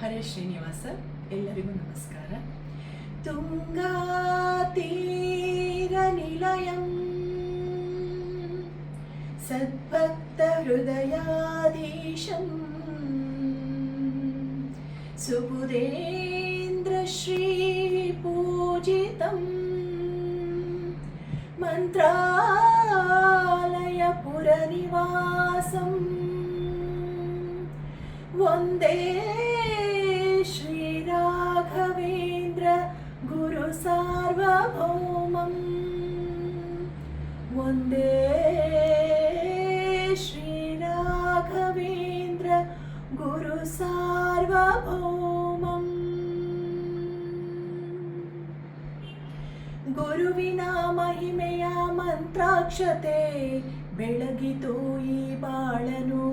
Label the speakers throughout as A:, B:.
A: ಹರೇ ಶ್ರೀನಿವಾಸ. ಎಲ್ಲರಿಗೂ ನಮಸ್ಕಾರ. ತುಂಗಾ ತೀರ ನಿಲಯಂ ಸದ್ಭಕ್ತ ಹೃದಯಾಧೀಶಂ ಸುಬುಧೇಂದ್ರ ಶ್ರೀ ಪೂಜಿತಂ ಮಂತ್ರಾಲಯ ಪುರನಿವಾಸಂ ವಂದೇ ಶ್ರೀ ರಾಘವೇಂದ್ರ ಗುರು ಸಾರ್ವಭೌಮಂ ವಂದೇ ಶ್ರೀ ರಾಘವೇಂದ್ರ ಗುರು ಸಾರ್ವಭೌಮಂ. ಗುರುವಿನ ಮಹಿಮೆಯ ಮಂತ್ರಾಕ್ಷತೆ ಬೆಳಗಿತು ಈ ಬಾಳನು.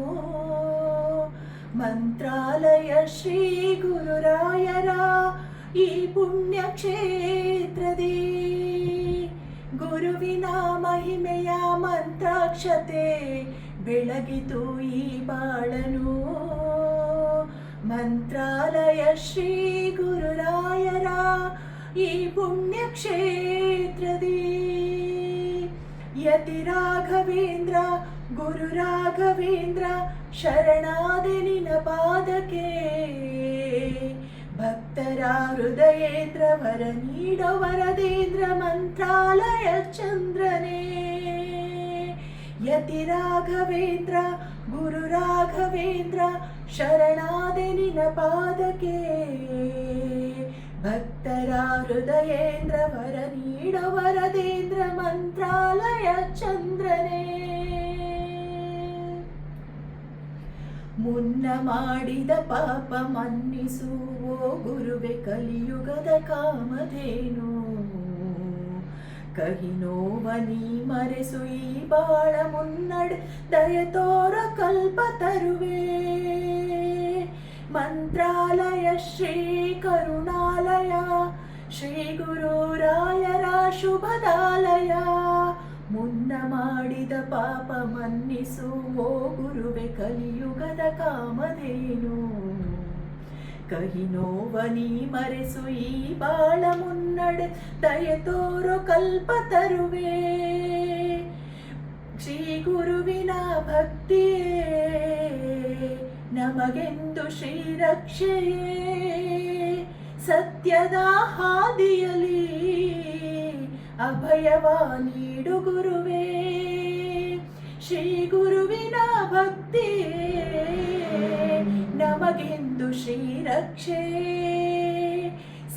A: ಮಂತ್ರಾಲಯ ಶ್ರೀ ಗುರುರಾಯರ ಈ ಪುಣ್ಯ ಕ್ಷೇತ್ರದಿ ಗುರುವಿನ ಮಹಿಮೆಯ ಮಂತ್ರಾಕ್ಷತೆ ಬೆಳಗಿತು ಈ ಬಾಳನು. ಮಂತ್ರಾಲಯ ಶ್ರೀ ಗುರುರಾಯರ ಈ ಪುಣ್ಯ ಕ್ಷೇತ್ರದಿ ಯತಿ ರಾಘವೇಂದ್ರ ಗುರು ರಾಘವೇಂದ್ರ ಶರಣಾದೆ ನಿನ ಪಾದಕ್ಕೆ. ಭಕ್ತರ ಹೃದಯೇಂದ್ರ ವರ ನೀಡೋ ವರದೇಂದ್ರ ಮಂತ್ರಾಲಯ ಚಂದ್ರನೇ. ಯತಿ ರಾಘವೇಂದ್ರ ಗುರು ರಾಘವೇಂದ್ರ ಶರಣಾದೆ ನಿನ ಪಾದಕ್ಕೆ. ಭಕ್ತರ ಹೃದಯೇಂದ್ರ ವರ ನೀಡೋ ವರದೇಂದ್ರ ಮಂತ್ರಾಲಯ ಚಂದ್ರನೇ. ಮುನ್ನ ಮಾಡಿದ ಪಾಪ ಮನ್ನಿಸುವೋ ಗುರುವೆ ಕಲಿಯುಗದ ಕಾಮಧೇನು. ಕಹಿ ನೋವ ನೀ ಮರೆಸು ಈ ಬಾಳ ಮುನ್ನಡೆ ದಯ ತೋರ ಕಲ್ಪ ತರುವೆ. ಮಂತ್ರಾಲಯ ಶ್ರೀ ಕರುಣಾಲಯ ಶ್ರೀ ಗುರುರಾಯರ ಶುಭದಾಲಯ. ಮುನ್ನ ಮಾಡಿದ ಪಾಪ ಮನ್ನಿಸುವೋ ಗುರುವೆ ಕಲಿಯುಗದ ಕಾಮಧೇನು. ಕಹಿ ನೋವ ನೀ ಮರೆಸು ಈ ಬಾಳ ಮುನ್ನಡೆ ದಯ ತೋರೋ ಕಲ್ಪ ತರುವೆ. ಶ್ರೀ ಗುರುವಿನ ಭಕ್ತಿಯೇ ನಮಗೆಂದು ಶ್ರೀರಕ್ಷೆಯೇ. ಸತ್ಯದ ಹಾದಿಯಲಿ ಅಭಯವ ನೀಡು ಗುರುವೇ. ಶ್ರೀ ಗುರುವಿನ ಭಕ್ತಿಯೇ ನಮಗೆಂದು ಶ್ರೀರಕ್ಷೆ.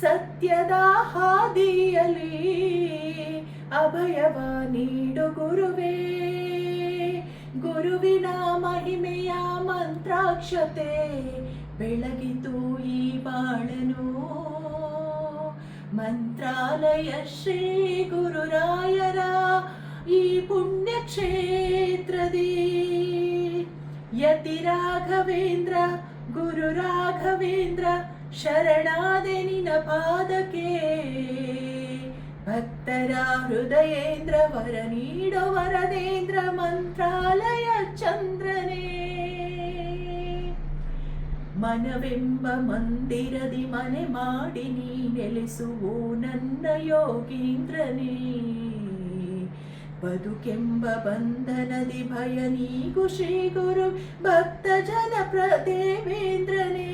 A: ಸತ್ಯದ ಹಾದಿಯಲಿ ಅಭಯವ ನೀಡು ಗುರುವೇ. ಗುರುವಿನ ಮಹಿಮೆಯ ಮಂತ್ರಾಕ್ಷತೆ ಬೆಳಗಿತು ಈ ಬಾಳನು. ಮಂತ್ರಾಲಯ ಶ್ರೀ ಗುರುರಾಯರ ಈ ಪುಣ್ಯ ಕ್ಷೇತ್ರದಿ ಯತಿ ರಾಘವೇಂದ್ರ ಗುರು ರಾಘವೇಂದ್ರ ಶರಣಾದೆ ನಿನ ಪಾದಕ್ಕೆ. ಭಕ್ತರ ಹೃದಯೇಂದ್ರ ವರ ನೀಡೋ ವರದೇಂದ್ರ ಮಂತ್ರಾಲಯ ಚಂದ್ರನೇ. ಮನವೆಂಬ ಮಂದಿರದಿ ಮನೆ ಮಾಡಿ ನೀ ನೆಲೆಸುವೋ ನನ್ನ ಯೋಗೀಂದ್ರನೇ. ಬದುಕೆಂಬ ಬಂಧನದಿ ಭಯ ನೀಗು ಶ್ರೀ ಗುರು ಭಕ್ತ ಜನ ದೇವೇಂದ್ರನೇ.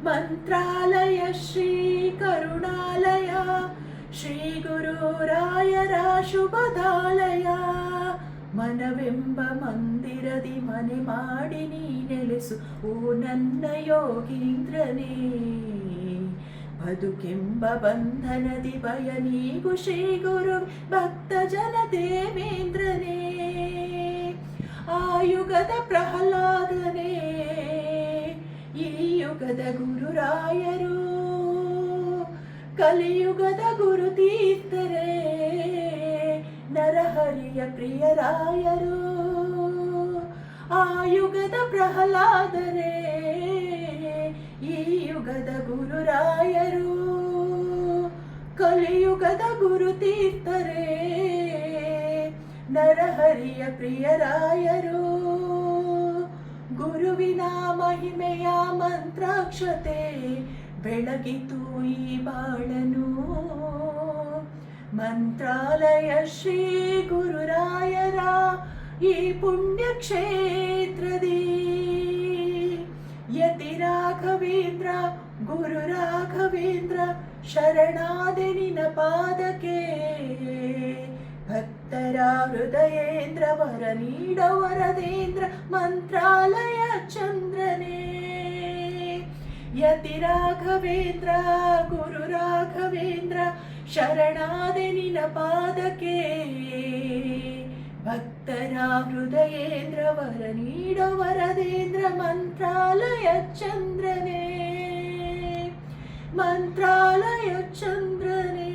A: ಮಂತ್ರಾಲಯ ಶ್ರೀ ಕರುಣಾಲಯ ಶ್ರೀ ಗುರುರಾಯರ ಶುಭದಾಲಯ. ಮನವೆಂಬ ಮಂದಿರದಿ ಮನೆ ಮಾಡಿ ನೀ ನೆಲೆಸು ಓ ನನ್ನ ಯೋಗೀಂದ್ರನೇ. ಬದುಕೆಂಬ ಬಂಧನದಿ ಭಯ ನೀಗು ಶ್ರೀ ಗುರು ಭಕ್ತ ಜನ ದೇವೇಂದ್ರನೇ. ಆಯುಗದ ಪ್ರಹ್ಲಾದನೇ ಈ ಯುಗದ ಗುರುರಾಯರು. ಕಲಿಯುಗದ ಗುರು ತೀರ್ಥರೇ ನರಹರಿಯ ಪ್ರಿಯರಾಯರು. ಆಯುಗದ ಪ್ರಹ್ಲಾದರೇ ಈ ಯುಗದ ಗುರುರಾಯರು. ಕಲಿಯುಗದ ಗುರು ತೀರ್ಥರೇ ನರಹರಿಯ ಪ್ರಿಯರಾಯರು. ಗುರುವಿನ ಮಹಿಮೆಯ ಮಂತ್ರಾಕ್ಷತೆ ಬೆಳಗಿತು ಈ ಬಾಳನು. ಮಂತ್ರಾಲಯ ಶ್ರೀ ಗುರುರಾಯರ ಈ ಪುಣ್ಯ ಕ್ಷೇತ್ರದಿ ಯತಿ ರಾಘವೇಂದ್ರ ಗುರು ರಾಘವೇಂದ್ರ ಶರಣಾದೆ ನಿನ ಪಾದಕ್ಕೆ. ಭಕ್ತರ ಹೃದಯೇಂದ್ರ ವರ ನೀಡ ವರದೇಂದ್ರ ಮಂತ್ರಾಲಯ ಚಂದ್ರನೇ. ಯತಿ ರಾಘವೇಂದ್ರ ಗುರು ರಾಘವೇಂದ್ರ ಶರಣಾದೆ ನಿನ ಪಾದಕ್ಕೆ. ಭಕ್ತರ ಹೃದಯೇಂದ್ರ ವರ ನೀಡ ವರದೇಂದ್ರ ಮಂತ್ರಾಲಯ ಚಂದ್ರನೇ. ಮಂತ್ರಾಲಯ ಚಂದ್ರನೇ.